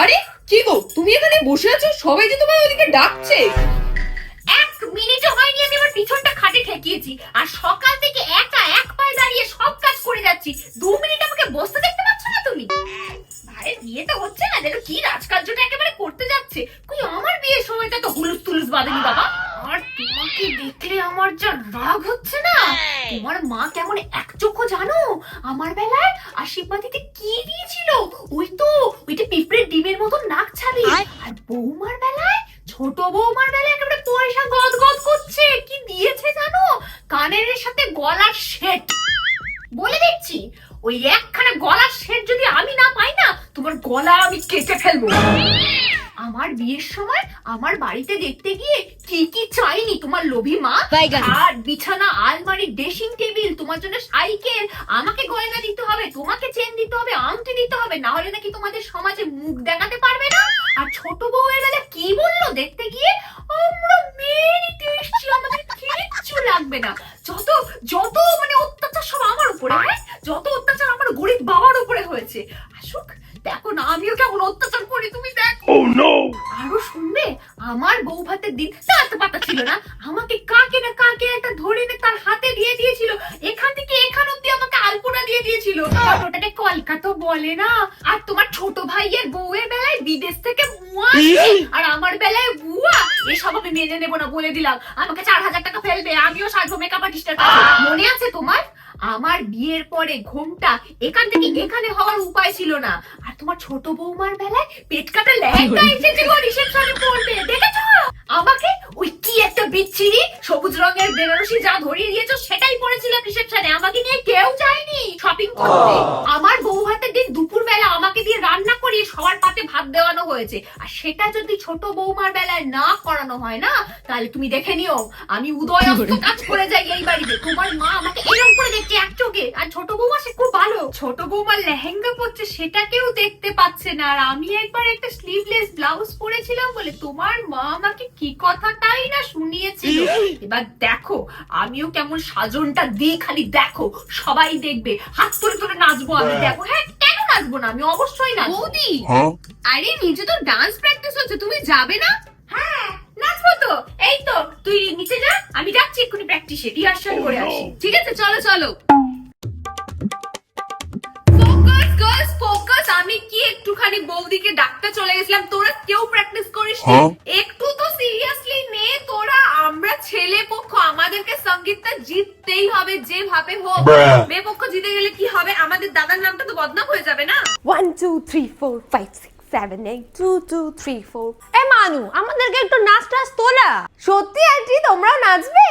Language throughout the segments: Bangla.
আরে কি গো, তুমি এখানে বসে আছো? সবাই যে তোমার ওদিকে ডাকছে। এক মিনিটও হয়নি আমি আমার পিছনটা খাটে ঠেকিয়েছি, আর সকাল থেকে একা এক পায়ে দাঁড়িয়ে সব কাজ করে যাচ্ছি। 2 মিনিট আমাকে বসতে দেখতে পাচ্ছ না তুমি? ভাই বিয়ে তো হচ্ছে না, যেন কি রাজকার্যটা একেবারে করতে যাচ্ছে। কই আমার বিয়ের সময়টা তো হুলুস তুলুস বাঁধেনি বাবা। আর তোমাকে দেখলে আমার যা রাগ হচ্ছে না। তোমার মা কেমন একচক্ষু জানো? আমার বেলায় আশীর্বাদ দিতে কি দিয়েছিল? ওইটা পিঁপড়ের ডিমের মতো নাক ছাবি। আর বৌমার বেলায়, ছোট বৌমার বেলায় একেবারে পয়সা গদ গদ করছে। কি দিয়েছে জানো? কানের সাথে গলার সেট। বলে দিচ্ছি, ওই একখানা গলার সেট যদি আমি না পাই না, তোমার গলা আমি কেটে ফেলবো। আমার বিয়ের সময় আমার বাড়িতে দেখতে গিয়ে কি কি চাইনি তোমার লোভী মা। আর বিছানা, আলমারি, ড্রেসিং টেবিল, তোমার জন্য সাইকেল, আমাকে গয়না দিতে হবে, তোমাকে চেন দিতে হবে, আংটি দিতে হবে, না হলে নাকি তোমাদের সমাজে মুখ দেখাতে পারবে না। আর ছোট বউয়ের বেলা কি বললো দেখতে গিয়ে? আমরা মেয়েরিতে এসেছি, আমাদের কিচ্ছু লাগবে না। যত যত মানে অত্যাচার সব আমার উপরে, যত অত্যাচার আমার গরিব বাবার উপরে হয়েছে। আসুক, দেখো না আমিও কেমন অত্যাচার করি, তুমি দেখো। আরো শুনবে, আমার বউ ভাতের দিন তাতে পাতা ছিল না, আমাকে কাকে না কাকে একটা ধরে এনে তার হাতে দিয়ে দিয়েছিল। এখান থেকে এখান অব্দি আমাকে আলপনা দিয়ে দিয়েছিল। আর ওটাকে কলকাতা বলে না। আর তোমার ছোট ভাইয়ের বউয়ের বেলায় বিদেশ থেকে মুয়া, আর আমার বেলায় বুয়া। এসব আমি মেনে নেবো না, বলে দিলাম। আমাকে 4000 টাকা ফেলবে, আমিও সাজবো মেকআপ আর্টিস্টের কাছে। মনে আছে তোমার? আমার বিয়ের পরে ঘোমটা এখান থেকে এখানে হওয়ার উপায় ছিল না। আর তোমার ছোট বৌমার বেলায় পেট কাটা লেহেঙ্গা এসেছে গো, রিসেপশনে পরবে, দেখেছো? আমাকে ওই কি একটা বিচ্ছিরি সবুজ রঙের বেনারসি যা ধরিয়ে দিয়েছো সেটাই পরেছিলাম রিসেপশনে। আমাকে নিয়ে কেউ যায়নি শপিং করতে। আমার বউ হাতের দিন দুপুর বেলা আমাকে দিয়ে রান্না করিয়ে সবার পাতে ভাত দেওয়ানো হয়েছে। আর সেটা যদি ছোট বৌমার বেলায় না করানো হয় না, তাহলে তুমি দেখে নিও আমি উদয় অস্ত কাজ করে যাই এই বাড়িতে। তোমার মা আমাকে এরকম করে দেখছে এক চোখে। আর ছোট বৌমা সে খুব ভালো, ছোট বৌমার লেহেঙ্গা পরছে সেটা কেউ দেখতে পাচ্ছে না। আর আমি একবার একটা স্লিভলেস ব্লাউজ পরেছিলাম বলে তোমার মা আমাকে কি কথাটাই না শুনিয়েছিল। এবার দেখো আমিও কেমন সাজনটা দিই, খালি দেখো, সবাই দেখবে। হাত তুলে তুলে নাচবো আমি, দেখো। হ্যাঁ, কেন নাচবো না? আমি অবশ্যই নাচবো। বৌদি, আরে নিচে তো ডান্স প্র্যাকটিস হচ্ছে, তুমি যাবে না? হ্যাঁ নাচবো তো। এই তো তুই নিচে যা, আমি যাচ্ছি এক্ষুনি প্র্যাকটিসে, রিহার্সাল করে আসি। ঠিক আছে, চলো চলো। Focus girls focus. আমি কি একটুখানি বৌদিকে ডাকতে চলে গেছিলাম, তোরা কেউ প্র্যাকটিস করিস? একটু তো সিরিয়াসলি নে তোরা। আমরা ছেলে পক্ষ, আমাদেরকে সঙ্গীতটা জিততেই হবে যেভাবে হোক। মেয়ে পক্ষ জিতে গেলে কি হবে? আমাদের দাদার নামটা তো বদনাম হয়ে যাবে না? 1 2 3 4 5 6 7 8 2 2 3 4। এ মানু, আমাদেরকে একটু নাচ টাচ তোলা। সত্যি আন্টি তোমরাও নাচবে?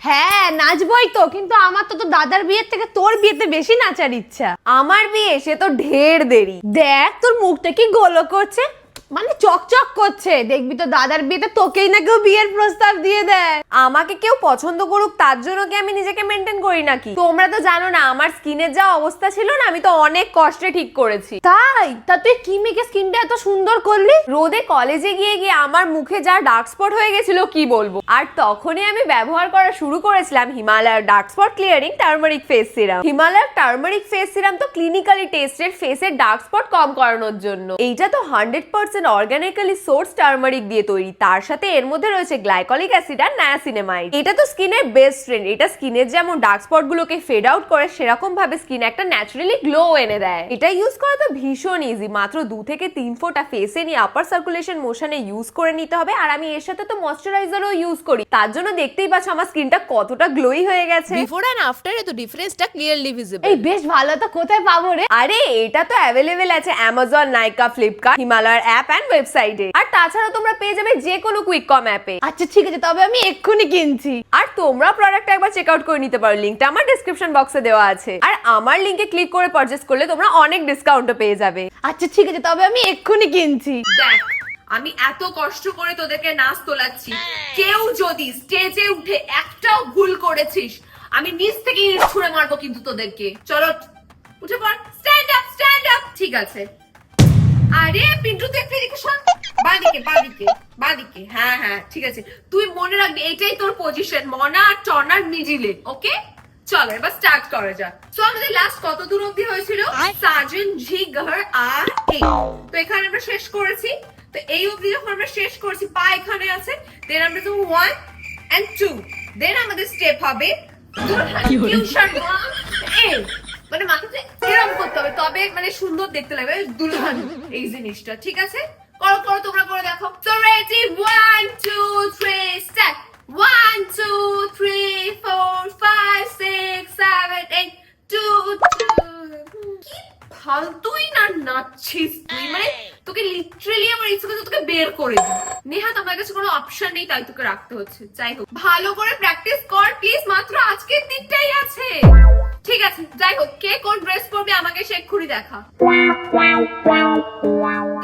হ্যাঁ নাচবই তো, কিন্তু আমার তো দাদার বিয়ের থেকে তোর বিয়েতে বেশি নাচার ইচ্ছা। আমার বিয়ে সে তো ঢের দেরি। দেখ তোর মুখটা কি গোলো করছে, মানে চকচক করছে। দেখবি তো দাদার বিয়েতে তোকেই না কেউ বিয়ের প্রস্তাব দিয়ে দেয়। আমাকে কেউ পছন্দ করুক তার জন্য কি আমি নিজেকে মেনটেন করি নাকি? তোমরা তো জানো না আমার স্কিনের যা অবস্থা ছিল না, আমি তো অনেক কষ্টে ঠিক করেছি। তাই তা তুই কি মেখে স্কিনটা এত সুন্দর করলি? রোদে কলেজে গিয়ে গিয়ে আমার মুখে যা ডার্ক স্পট হয়ে গেছিল কি বলবো। আর তখনই আমি ব্যবহার করা শুরু করেছিলাম হিমালয়ের dark spot clearing turmeric face serum. হিমালয়ের টার্মারিক ফেস সিরাম তো ক্লিনিক্যালি টেস্টেড ফেসের ডার্ক স্পট কম করানোর জন্য। এইটা তো 100% অর্গানিক্যালি সোর্স টার্মারিক দিয়ে তৈরি। তার সাথে এর মধ্যে রয়েছে গ্লাইকলিক অ্যাসিড আর নায়াসিনামাইড। এটা তো স্কিনের বেস্ট ফ্রেন্ড। এটা স্কিনের যেমন ডার্ক স্পট গুলোকে ফেড আউট করে, সেরকম ভাবে স্কিনে একটা ন্যাচারালি গ্লো এনে দেয়। এটা ইউজ করা তো ভীষণ ইজি। মাত্র 2 থেকে 3 ফোঁটা ফেসে নিয়ে আপার সার্কুলেশন মোশনে ইউজ করে নিতে হবে। আর আমি এর সাথে তো ময়শ্চারাইজারও ইউজ করি, তার জন্য দেখতেই পাচ্ছ আমার স্কিনটা কতটা গ্লোই হয়ে গেছে। বিফোর এন্ড আফটার এ তো ডিফারেন্সটা ক্লিয়ারলি ভিজিবল। এই বেশ ভালো, তো কোথায় পাবো রে? আরে এটা তো অ্যাভেলেবেল আছে অ্যামাজন, নাইকা, ফ্লিপকার্ট, হিমালয়ের অ্যাপ এন্ড ওয়েবসাইটে। আর তাছাড়া তোমরা পেয়ে যাবে যে কোনো কুইক কম অ্যাপে। আচ্ছা ঠিক আছে, তবে আমি এক্ষুনি কিনছি। আর তোমরা প্রোডাক্টটা একবার চেক আউট করে নিতে পারো, লিংকটা আমার ডেসক্রিপশন বক্সে দেওয়া আছে। আর আমার লিংকে ক্লিক করে পারচেজ করলে তোমরা অনেক ডিসকাউন্টও পেয়ে যাবে। আচ্ছা ঠিক আছে, তবে আমি এক্ষুনি কিনছি। দেখ, আমি এত কষ্ট করে তোদেরকে নাচ তোলাচ্ছি, কেউ যদি স্টেজে উঠে একটাও ভুল করেছিস আমি নিচ থেকে ইট ছুঁড়ে মারবো কিন্তু তোদেরকে। চলো উঠে পড়, স্ট্যান্ড আপ স্ট্যান্ড আপ। ঠিক আছে। আরে পিন্টু তুই একটু এদিকে শোন, বাঁদিকে বাঁদিকে বাঁদিকে। হ্যাঁ হ্যাঁ ঠিক আছে, তুই মনে রাখবি এটাই তোর পজিশন, মনা আর টর্নার মিডিলে। ওকে চলো এবার স্টার্ট করা যাক। সো আমাদের লাস্ট কত দূর অবধি হয়েছিল? সাজন ঝি ঘর আর এই, তো এখানে আমরা শেষ করেছি। তো এই অবধি যখন আমরা শেষ করেছি, পা এখানে আছে, দেন আমরা তো 1 and 2, দেন আমাদের স্টেপ হবে দুলহান এই, মানে মাথাতে এরকম করতে হবে, তবে মানে সুন্দর দেখতে লাগবে দুলহান এই জিনিসটা। ঠিক আছে, করো করো, তোমরা করে দেখো। So ready, 1 2 3 start. 1 2 3 4 5 6 7 8 2 কি ফালতুই না নাচছিস তুই, মানে তোকে লিটারালি আমার ইচ্ছে করছে তোকে বের করে দিই। নেহা, তোমার কাছে কোনো অপশন নেই, তাই তোকে রাখতে হচ্ছে। যাই হোক, ভালো করে প্র্যাকটিস কর প্লিজ, মাত্র আজকের দিনটাই আছে। ঠিক আছে, যাই হোক, কে কোন ড্রেস পরবে আমাকে সে এক্ষুনি দেখা।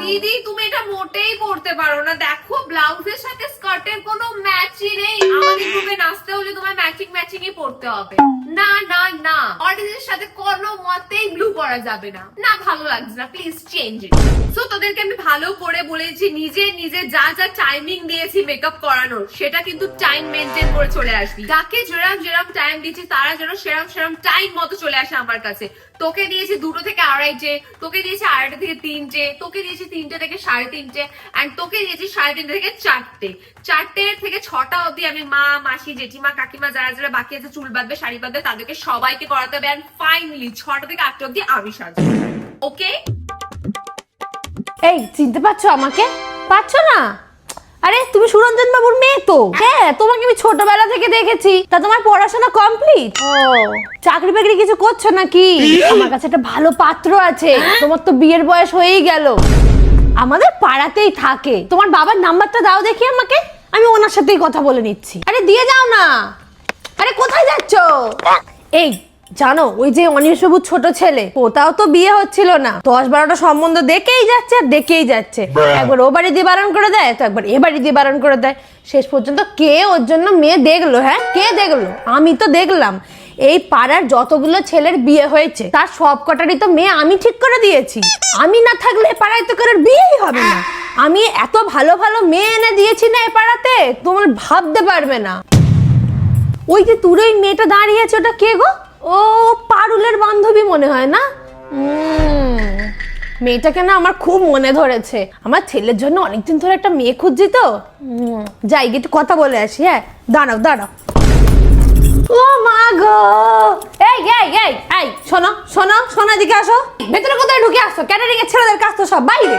দিদি, তুমি এটা মোটেই পরতে পারো না, দেখো ব্লাউজের সাথে স্কার্টের কোনো ম্যাচই নেই। আমাদের গ্রুপে নাচতে হলে তোমার ম্যাচিংই পরতে হবে। না না না, অডিয়েন্সের সাথে কোনো মতেই ব্লু পরা যাবে না। না, ভালো লাগছে না, প্লিজ চেঞ্জ ইট। সো তোদেরকে আমি ভালো করে বলেছি, নিজে নিজে যা যা টাইমিং দিয়েছি মেকআপ করানোর, সেটা কিন্তু টাইম মেনটেন করে চলে আসবি। যাকে যেরকম যেরকম টাইম দিচ্ছি তারা যেন সেরকম সেরকম টাইম মতো চলে আসে আমার কাছে। তোকে দিয়েছি 2টো থেকে 2:30টে, তোকে দিয়েছি 2:30 থেকে 3টে, তোকে দিয়েছি 3টে থেকে 3:30টে, এন্ড তোকে দিয়েছি 3:30 থেকে 4টে। 4টে থেকে 6টা অবধি আমি মা, মাসি, জেঠিমা, কাকিমা যারা যারা বাকি আছে চুল বাঁধবে, শাড়ি বাঁধবে, তাদেরকে সবাইকে করাতে হবে। এন্ড ফাইনালি 6টা থেকে 8টা অবধি আমি সাজবো। ওকে? এই, চিনতে পারছো আমাকে? পারছো না? আরে তুমি সুরঞ্জন বাবুর মেয়ে তো। হ্যাঁ, তোমাকে আমি ছোটবেলা থেকে দেখেছি। তা তোমার পড়াশোনা কমপ্লিট? ও, চাকরি বাকরি কিছু করছো নাকি? আমার কাছে একটা ভালো পাত্র আছে, তোমার তো বিয়ের বয়স হয়েই গেল, আমাদের পাড়াতেই থাকে। তোমার বাবার নাম্বারটা দাও দেখি আমাকে, আমি ওনার সাথেই কথা বলে নিচ্ছি। আরে দিয়ে যাও না। আরে কোথায় যাচ্ছো? এই জানো, ওই যে অনিশবাবুর ছোট ছেলে, ওটাও তো বিয়ে হচ্ছিল না, 10-12টা সম্বন্ধ দেখেই যাচ্ছে আর দেখেই যাচ্ছে। একবার ও বাড়ি দিয়ে বারণ করে দেয়, তো একবার এ বাড়ি দিয়ে বারণ করে দেয়। শেষ পর্যন্ত কে ওর জন্য মেয়ে দেখলো? হ্যাঁ, কে দেখলো? আমি তো দেখলাম। এই পাড়ার যতগুলো ছেলের বিয়ে হয়েছে তার সব কটারই তো মেয়ে আমি ঠিক করে দিয়েছি। আমি না থাকলে এ পাড়ায় তো কারোর বিয়েই হবে না। আমি এত ভালো ভালো মেয়ে এনে দিয়েছি না এ পাড়াতে, তোমার ভাবতে পারবে না। ওই যে দূরে ওই মেয়েটা দাঁড়িয়ে আছে, ওটা কে গো? ও পারুলের বান্ধবী মনে হয় না? মেয়েটাকে না আমার খুব মনে ধরেছে। আমার ছেলের জন্য অনেকদিন ধরে একটা মেয়ে খুঁজছি তো। যাই গিয়ে একটু কথা বলে আসি। হ্যাঁ, দাঁড়াও দাঁড়াও। ও মা গো, এই এই এই এই, শোনো শোনো শোনো, এদিকে আসো। ভেতরে কোথায় ঢুকে আসছো? ক্যাটারিং এর ছেলেদের কাজ তো সব বাইরে।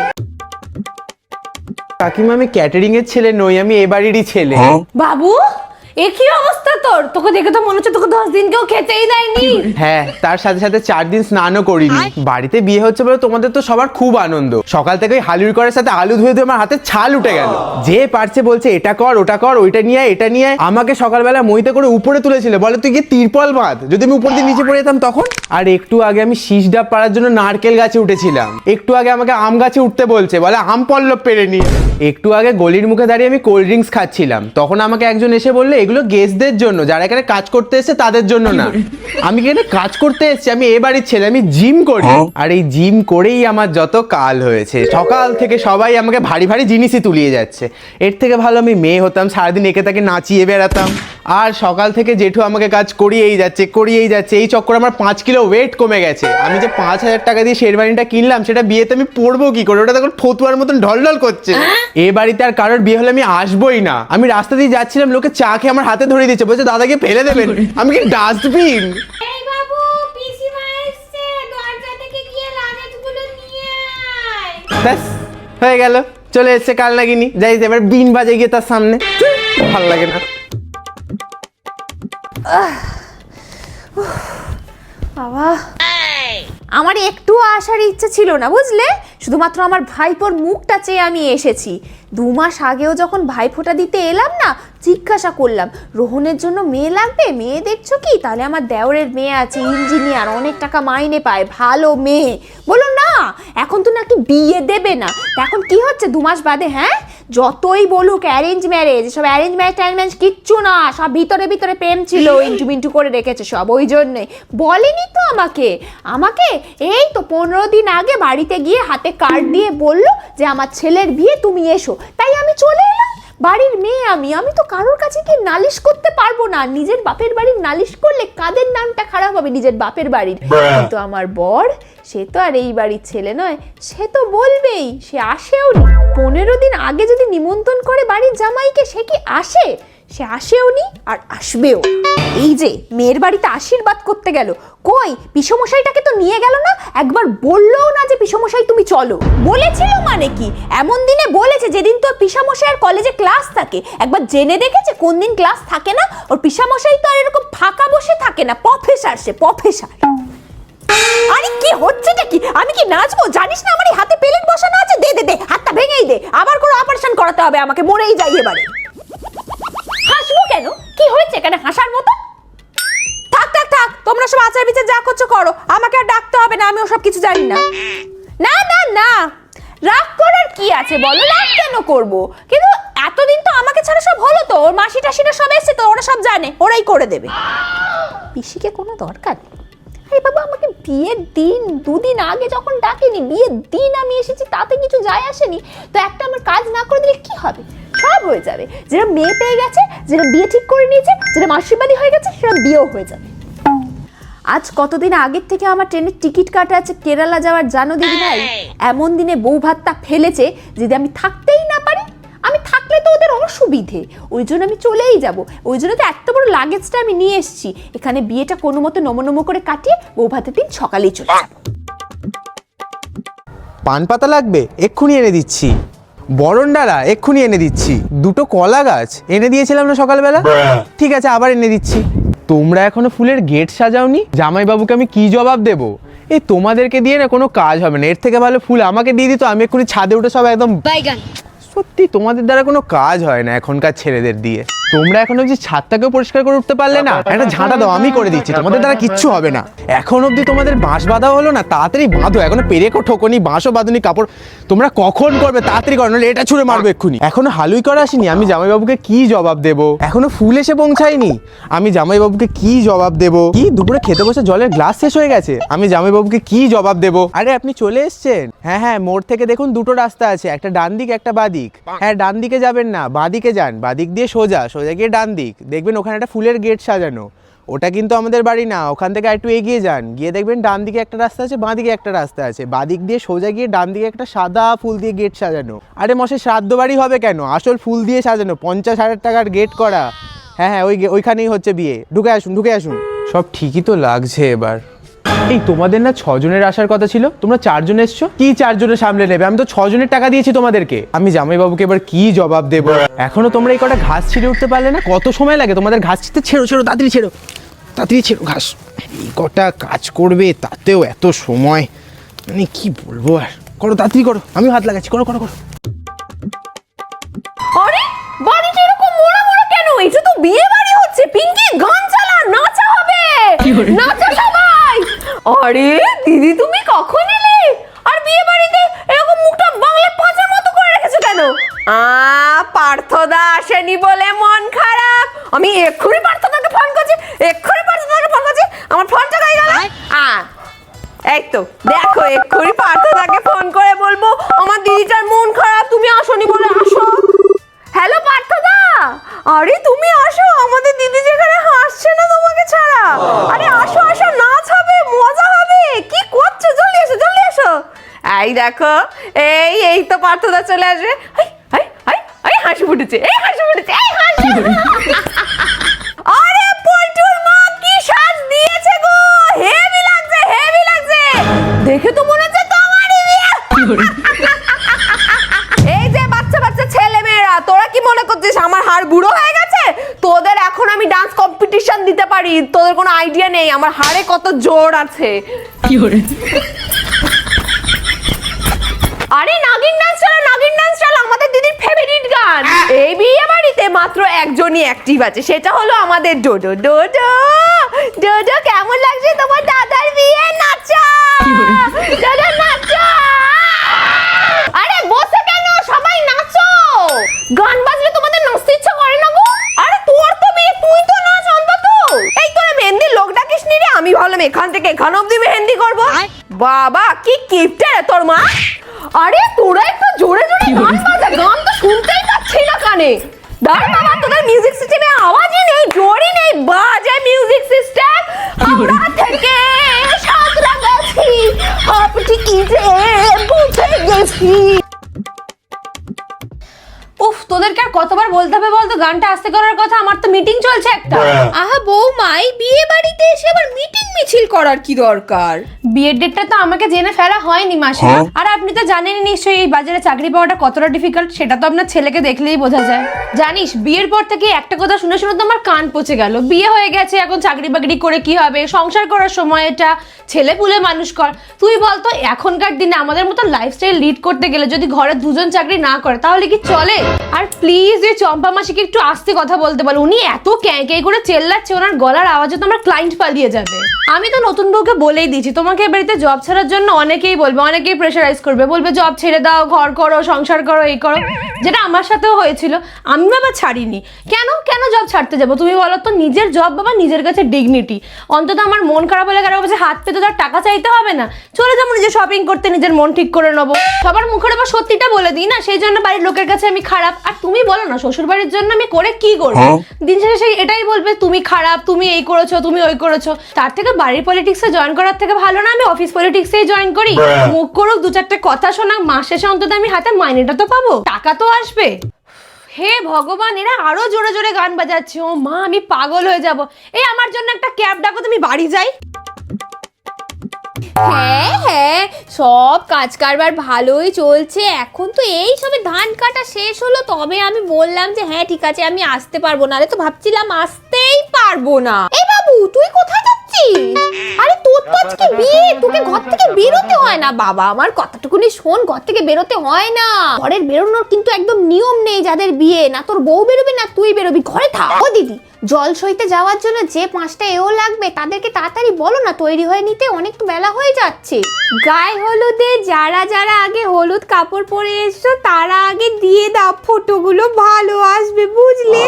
কাকিমা, আমি ক্যাটারিং এর ছেলে নই, আমি এ বাড়িরই ছেলে। বাবু, এ কি অবস্থা তোর? তোকে দেখে তো মনে হচ্ছে তোকে 10 দিন কেউ খেতেই দেয়নি। হ্যাঁ, তার সাথে সাথে 4 দিন স্নানও করিনি। বাড়িতে বিয়ে হচ্ছে বলে তোমাদের তো সবার খুব আনন্দ। সকাল থেকে ওই হালুর করার সাথে আলু ধুয়ে ধুয়ে আমার হাতে ছাল উঠে গেল। যে পারছে বলছে এটা কর ওটা কর, ওইটা নিয়ে আয় এটা নিয়ে আয়। আমাকে সকালবেলা মইতে করে উপরে তুলেছিল, বলে তুই কি তিরপল বাঁধ, যদি আমি উপর দিয়ে নিচে পড়ে যেতাম তখন। আর একটু আগে আমি শীষ ডাব পাড়ার জন্য নারকেল গাছে উঠেছিলাম। একটু আগে আমাকে আম গাছে উঠতে বলছে, বলে আম পল্লব পেরে নিয়ে। একটু আগে গলির মুখে দাঁড়িয়ে আমি কোল্ড ড্রিঙ্কস খাচ্ছিলাম, তখন আমাকে একজন এসে বললে এগুলো গেস্টদের জন্য, যারা এখানে কাজ করতে এসেছে তাদের জন্য না। আমি এখানে কাজ করতে এসেছি, আমি এ বাড়ির ছেলে, আমি জিম করি। আর এই জিম করেই আমার যত কাল হয়েছে। সকাল থেকে সবাই আমাকে ভারী ভারী জিনিসই তুলিয়ে যাচ্ছে। এর থেকে ভালো আমি মেয়ে হতাম, সারাদিন একে তাকে নাচিয়ে বেড়াতাম। আর সকাল থেকে জেঠু আমাকে কাজ করিয়েই যাচ্ছে। এই চক্করে আমার 5 কিলো ওয়েট কমে গেছে। আমি যে 5,000 টাকা দিয়ে শেরবানিটা কিনলাম, সেটা বিয়েতে আমি পরবো কি করে? ওটা তখন ফতুয়ার মতন ঢলঢল করছে। এ বাড়িতে আর কারোর বিয়ে হলে আমি আসবোই না। আমি রাস্তা দিয়ে যাচ্ছিলাম, লোকে চা খেয়ে আমার হাতে ধরে দিচ্ছে, বলছে দাদাকে ফেলে দেবেন। আমি কি ডাস্টবিন? এই বাবু, পিসিমা এসেছে, দরজা থেকে গিয়ে লাগেজগুলো নিয়ে আয়। ব্যাস হয়ে গেল, চলে এসছে কাল নাগিনি। যাই এবার বিন বাজে গিয়ে তার সামনে, ভালো লাগে না। বাবা, আমার একটু আসার ইচ্ছে ছিল না বুঝলে, শুধুমাত্র আমার ভাইপোর মুখটা চেয়ে আমি এসেছি। 2 মাস আগেও যখন ভাইফোঁটা দিতে এলাম না, জিজ্ঞাসা করলাম রোহনের জন্য মেয়ে লাগবে, মেয়ে দেখছো কি? তাহলে আমার দেওরের মেয়ে আছে ইঞ্জিনিয়ার, অনেক টাকা মাইনে পায়, ভালো মেয়ে। বলো না, এখন তো নাকি বিয়ে দেবে না। এখন কি হচ্ছে 2 মাস বাদে? হ্যাঁ, যতই বলুক অ্যারেঞ্জ ম্যারেজ, সব অ্যারেঞ্জ ম্যারেজ কিচ্ছু না, সব ভিতরে ভিতরে প্রেম ছিল, ইন্টু মিন্টু করে রেখেছে সব। ওই জন্যে বলেনি তো আমাকে এই তো 15 দিন আগে বাড়িতে গিয়ে হাতে কার্ড দিয়ে বললো যে আমার ছেলের বিয়ে, তুমি এসো। তাই আমি চলে এলাম। বাড়ির মেয়ে আমি তো কারোর কাছে কি নালিশ করতে পারবো না। নিজের বাপের বাড়ির নালিশ করলে কাদের নামটা খারাপ হবে? নিজের বাপের বাড়ির। কিন্তু আমার বর, সে তো আর এই বাড়ির ছেলে নয়, সে তো বলবেই, সে আসেও নি। 15 দিন আগে যদি নিমন্ত্রণ করে বাড়ির জামাইকে, সে কি আসে? সে আসেও নি আর আসবেও। এই যে মেয়ের বাড়িতে আশীর্বাদ করতে গেল, কই পিসমশাইটাকে তো নিয়ে গেল না, একবার বললোও না যে পিসমশাই তুমি চলো। বলেছিল মানে কি, এমন দিনে বলেছে যেদিন তোর পিসমশাইয়ের কলেজে ক্লাস থাকে। একবার জেনে দেখেছে কোন দিন ক্লাস থাকে না? ওর পিসমশাই তো আর এরকম ফাঁকা বসে থাকে না, প্রফেসর, সে প্রফেসর। আরে কি হচ্ছেটা কি? আমি কি নাচবো? জানিস না আমার এই হাতে পেলেট বসানো আছে? দে দে দে, হাতটা ভেঙেই দে, আবার করে অপারেশন করাতে হবে আমাকে, মরেই যাই এবারে। হাসবো কেন? কি হয়েছে এখানে হাসার মতো? থাক থাক থাক, তোমরা সব আচার বিচার যা করছো করো, আমাকে আর ডাকতে হবে না, আমি ওসব কিছু জানি না। না না না, রাগ করার কি আছে বলো? রাগ কেন করবো? কিন্তু এতদিন তো আমাকে ছাড়া সব হলো তো, ওর মাসি টাসিরা সব এসছে তো, ওরা সব জানে, ওরাই করে দেবে। পিসিকে কোনো দরকার নেই। আরে বাবা, আমাকে বিয়ের দিন 2 দিন আগে যখন ডাকেনি, বিয়ের দিন আমি এসেছি, তাতে কিছু যায় আসেনি। তো একটা আমার কাজ না করে দিলে কি হবে? সব হয়ে যাবে। যেটা মেয়ে পেয়ে গেছে, যেটা বিয়ে ঠিক করে নিয়েছে, যেটা আশীর্বাদী হয়ে গেছে, সেটা বিয়েও হয়ে যাবে। আজ কতদিন আগের থেকে আমার ট্রেনের টিকিট কাটা আছে কেরালা যাওয়ার, জানো দিদি ভাই? এমন দিনে বউ ভাতটা ফেলেছে, যদি আমি থাকতেই না পারি, আমি থাকলে তো ওদের অসুবিধে, ওই জন্য আমি চলেই যাব। ওই জন্য তো এত বড় লাগেজটা আমি নিয়ে এসেছি। এখানে বিয়েটা কোনো মতো নমনম করে কাটিয়ে বউ ভাতের দিন সকালেই চলে যাব। পান পাতা লাগবে? এক্ষুনি এনে দিচ্ছি। বরণডালা এক্ষুনি এনে দিচ্ছি। 2টো কলা গাছ এনে দিয়েছিলাম না সকালবেলা? ঠিক আছে, আবার এনে দিচ্ছি। তোমরা এখনো ফুলের গেট সাজাওনি? জামাইবাবুকে আমি কি জবাব দেব? এই তোমাদেরকে দিয়ে না কোনো কাজ হবে না, এর থেকে ভালো ফুল আমাকে দিয়ে দিত, আমি এক্ষুনি ছাদে উঠে সব একদম বাইগান। সত্যি তোমাদের দ্বারা কোনো কাজ হয় না এখনকার ছেলেদের দিয়ে। তোমরা এখন অবধি ছাদটাকেও পরিষ্কার করে উঠতে পারলে না? একটা ঝাঁটা দাও, আমি করে দিচ্ছি, তোমাদের দ্বারা কিচ্ছু হবে না। এখন অবধি তোমাদের বাঁশ বাঁধা হলো না? তাড়াতাড়ি বাঁধো, এখনো পেরেকও ঠোকনি, বাঁশও বাঁধুনি, কাপড় তোমরা কখন করবে? তাড়াতাড়ি করো, নাহলে এটা ছুঁড়ে মারবো এক্ষুনি। এখনো হালুই করা আসেনি, আমি জামাইবাবুকে কি জবাব দেবো? এখনো ফুল এসে পৌঁছায়নি, আমি জামাইবাবুকে কি জবাব দেবো? কি দুপুরে খেতে বসে জলের গ্লাস শেষ হয়ে গেছে, আমি জামাইবাবুকে কি জবাব দেবো? আরে আপনি চলে এসছেন? হ্যাঁ হ্যাঁ, মোড় থেকে দেখুন 2টো রাস্তা আছে, একটা ডান দিক একটা বাঁ দিক। হ্যাঁ, ডান দিকে যাবেন না, বাঁ দিকে যান, বাঁ দিক দিয়ে সোজা, সোজা গিয়ে ডান দিক, দেখবেন ওখানে একটা ফুলের গেট সাজানো। ওটা কিন্তু আমাদের বাড়ি না, ওখান থেকে একটু এগিয়ে যান, গিয়ে দেখবেন ডান দিকে একটা রাস্তা আছে, বাঁ দিকে একটা রাস্তা আছে, বাঁ দিক দিয়ে সোজা গিয়ে ডান দিকে একটা সাদা ফুল দিয়ে গেট সাজানো। আরে মশাই, শ্রাদ্ধ বাড়ি হবে কেন? আসল ফুল দিয়ে সাজানো, 50,000 টাকার গেট করা। হ্যাঁ হ্যাঁ, ওইখানেই হচ্ছে বিয়ে। ঢুকে আসুন ঢুকে আসুন। সব ঠিকই তো লাগছে এবার। এই তোমাদের না 6 জনের আসার কথা ছিল, তোমরা 4 জন এসছো। কি 4 জনের সামলে নেবে? আমি তো 6 জনের টাকা দিয়েছি তোমাদেরকে। আমি জামাইবাবুকে এবার কি জবাব দেবো? এখনো তোমরা এই কটা ঘাস ছিঁড়ে উঠতে পারলে না? কত সময় লাগে তোমাদের ঘাস ছিঁড়তে? ছেড়ো ছেড়ো, তাড়াতাড়ি ছেড়ো, তাড়াতাড়ি ছেড়ো ঘাস। এই কটা কাজ করবে, তাতেও এত সময়, মানে কি বলবো আর। করো তাড়াতাড়ি করো, আমি হাত লাগাচ্ছি, করো করো করো। আরে বাড়িটা এরকম মোড়া মোড়া কেন? এটা তো বিয়ে বাড়ি হচ্ছে। পিঙ্কি, গান চালা, নাচা হবে, নাচা সবাই। আরে দিদি, তুমি কখন এলে? আর বিয়ে বাড়িতে এরকম মুখটা বাংলা পাঁচার মতো করে রেখেছো কেন? পার্থদা আসেনি বলে মন খারাপ। আমি এক্ষুনি পার্থদাকে ফোন করছি, এক্ষুনি পার্থদাকে ফোন করছি। আমার ফোনটা গায়ে গেল। এই তো দেখো, এক্ষুনি পার্থদাকে ফোন করে বলবো আমার দিদিটার মন খারাপ, তুমি আসোনি বলে। আসো। হ্যালো পার্থদা, আরে তুমি আসো, আমাদের দিদি যেখানে হাসছে না তোমাকে ছাড়া। আরে আসো আসো, নাচ হবে, মজা হবে। কি করছো? জলদি এসো জলদি এসো। এই দেখো, এই তো পার্থদা চলে আসবে। হাসি ফুটেছে, এই হাসি ফুটেছে, এই হাসি। আরে পল্টুর মা কি সাজ দিয়েছে গো, হেভি লাগছে হেভি লাগছে, দেখে তো মনে হচ্ছে তোমারই বিয়ে। এই যে বাচ্চা বাচ্চা ছেলে মেয়েরা, তোরা কি মনে করছিস আমার হাড় বুড়ো হয়ে গেছে? তোদের এখন আমি ডান্স কম্পিটিশন দিতে পারি, তোদের কোনো আইডিয়া নেই আমার হাড়ে কত জোর আছে। আরে নাগিন ডান্স চলো, নাগিন ডান্স চলো, আমাদের দিদির ফেভারিট গান। এই বিয়ে বাড়িতে মাত্র একজনই অ্যাক্টিভ আছে, সেটা হলো আমাদের ডোডো। ডোডো ডোডো, কেমন লাগছে তোমার দাদার বিয়ে? নাচো ডোডো, নাচো। আরে বসে কেন, সবাই নাচো। গান বাজলে তোমাদের নাচতে ইচ্ছা করে না গো? আরে তোর তো বিয়ে, তুই তো নাচ অন্তত। এই তোরা মেহেন্দির লোক ডাকিস নি রে? আমি ভাবলাম এখান থেকে এখান অব্দি মেহেন্দি করবো। বাবা কি কিপটে তোর মা। আরে তোরা একটু জোরে জোরে গান বাজা, গান তো শুনতেই পাচ্ছি না কানে। এখানে। দাঁড়া বাবা, তোদের মিউজিক সিস্টেমে আওয়াজই নেই, জোরই নেই, বাজে মিউজিক সিস্টেম। আমরা থেকে সাঁতরাগাছি, আপনি কি যে বুঝে গেছি। উফ, তোদেরকে আর কতবার বলতে হবে বলতো গানটা আস্তে করার কথা? আমার তো মিটিং চলছে একটা। আহা বৌমাই, বিয়ে বাড়িতে এসে আবার মিটিং মিছিল করার কি দরকার? বিয়ের ডেটটা তো আমাকে জেনে ফেলা হয়নি মাসে। আর আপনি তো জানেনই নিশ্চয়ই এই বাজারে চাকরি পাওয়াটা কতটা ডিফিকাল্ট, সেটা তো আপনার ছেলেকে দেখলেই বোঝা যায়। জানিস, বিয়ের পর থেকে একটা কথা শুনে শুনে তো আমার কান পচে গেল। বিয়ে হয়ে গেছে, এখন চাকরি বাকরি করে কি হবে, সংসার করার সময় এটা ছেলে পুলে মানুষ কর। তুই বলতো এখনকার দিনে আমাদের মতো লাইফস্টাইল লিড করতে গেলে যদি ঘরে দুজন চাকরি না করে তাহলে কি চলে? আর প্লিজ এই চম্পা মাসিকে একটু আস্তে কথা বলতে বল। উনি এত ক্যাঁ ক্যাঁ করে চেল্লাচ্ছে, ওনার গলার আওয়াজে তো আমার ক্লায়েন্ট পালিয়ে যাবে। আমি তো নতুন বউকে বলেই দিয়েছি, তোমাকে এ বাড়িতে জব ছাড়ার জন্য অনেকেই বলবে, অনেকেই প্রেশারাইজ করবে, বলবে জব ছেড়ে দাও, ঘর করো, সংসার করো, এই করো, যেটা আমার সাথেও হয়েছিল। আমি বাবা ছাড়িনি। কেন কেন জব ছাড়তে যাবো তুমি বলো তো? নিজের জব বাবা, নিজের কাছে ডিগনিটি। অন্তত আমার মন খারাপ হলে কারো কাছে হাত পেতে তো আর টাকা চাইতে হবে না। চলে যাবো নিজে শপিং করতে, নিজের মন ঠিক করে নেবো। সবার মুখের উপর সত্যিটা বলে দিই না, সেই জন্য বাড়ির লোকের কাছে আমি খারাপ। আর তুমি বলো না, শ্বশুর বাড়ির জন্য আমি করে কি করবো? দিন শেষে সেই এটাই বলবে তুমি খারাপ, তুমি এই করেছো, তুমি ওই করেছো। তার থেকে বাড়ির পলিটিক্সে জয়েন করার থেকে ভালো না আমি অফিস পলিটিক্সেই জয়েন করি? মুখ করুক, দু চারটে কথা শোনাক, মাস শেষে অন্তত আমি হাতে মাইনেটা তো পাবো, টাকা তো আসবে। হে ভগবান, এরা আরো জোরে জোরে গান বাজাচ্ছে। ও মা, আমি পাগল হয়ে যাব। এই আমার জন্য একটা ক্যাব ডাকো, তুমি বাড়ি যাই। হ্যাঁ হ্যাঁ, সব কাজ কারবার ভালোই চলছে। এখন তো এই সবে ধান কাটা শেষ হলো, তবে আমি বললাম যে হ্যাঁ ঠিক আছে আমি আসতে পারবো না। আরে তো ভাবছিলাম আসতেই পারবো না। এই বাবু, তুই কোথায় যাচ্ছিস? আরে তোর তো আজকে বিয়ে, তোকে ঘর থেকে বেরোতে হয় না। বাবা আমার কথাটুকুনি শোন, ঘর থেকে বেরোতে হয় না। ঘরের বেরোনোর কিন্তু একদম নিয়ম নেই যাদের বিয়ে। না তোর বউ বেরোবি না তুই বেরোবি, ঘরে থাক। ও দিদি, জল সইতে যাওয়ার জন্য যে 5টা এও লাগবে তাদেরকে তাড়াতাড়ি বলো না, তৈরি হয়ে নিতে, অনেক তো বেলা হয়ে যাচ্ছে। গায়ে হলুদে যারা যারা আগে হলুদ কাপড় পরে এসছো তারা আগে দিয়ে দাও, ফটোগুলো ভালো আসবে বুঝলে।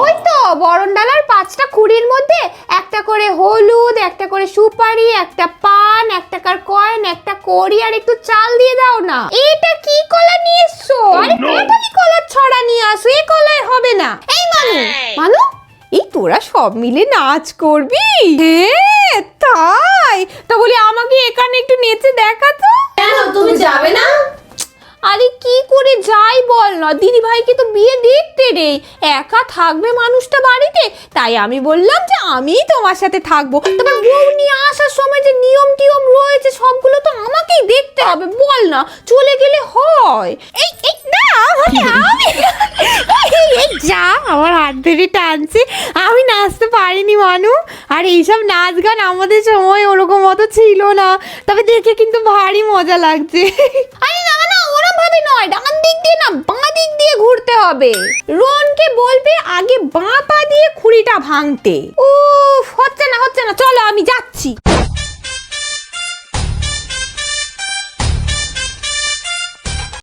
ওই তো বরণডালার 5টা কুড়ির মধ্যে একটা করে হলুদ, একটা করে সুপারি, একটা পান, 1 টাকার কয়েন, একটা কড়ি আর একটু চাল দিয়ে দাও না। এটা কি কলা নিয়ে এসছো? আরে কাঁঠালি কলার ছড়া নিয়ে আসো, এই কলায় হবে না। এই মানু এই তোরা সব মিলে নাচ করবি? হ্যাঁ তাই তো বলি, আমাকে এখানে একটু নেচে দেখা তো। কেন তুমি যাবে না? আরে কি করে যাই বল না, দিদি ভাইকে তো বিয়ে দেখতে রে, একা থাকবে মানুষটা বাড়িতে, তাই আমি বললাম যে আমিই তোমার সাথে থাকবো। তোমার বউ নিয়ে আসার সময় যে নিয়ম টিয়ম রয়েছে সবগুলো তো আমাকেই দেখতে হবে, বল না চলে গেলে হয়। এই এই না মানে আমি এই যা আমার হাত ধরে টানছে, আমি নাচতে পারিনি মানু। আর এইসব নাচ গান আমাদের সময় ওরকম অত ছিল না, তবে দেখে কিন্তু ভারী মজা লাগছে। আরে না না, ওরম ভাবে নয়, ডান দিক দিয়ে না বাঁ দিক দিয়ে ঘুরতে হবে। রনকে বলবে আগে বাঁ পা দিয়ে খুঁড়িটা ভাঙতে। উফ, হচ্ছে না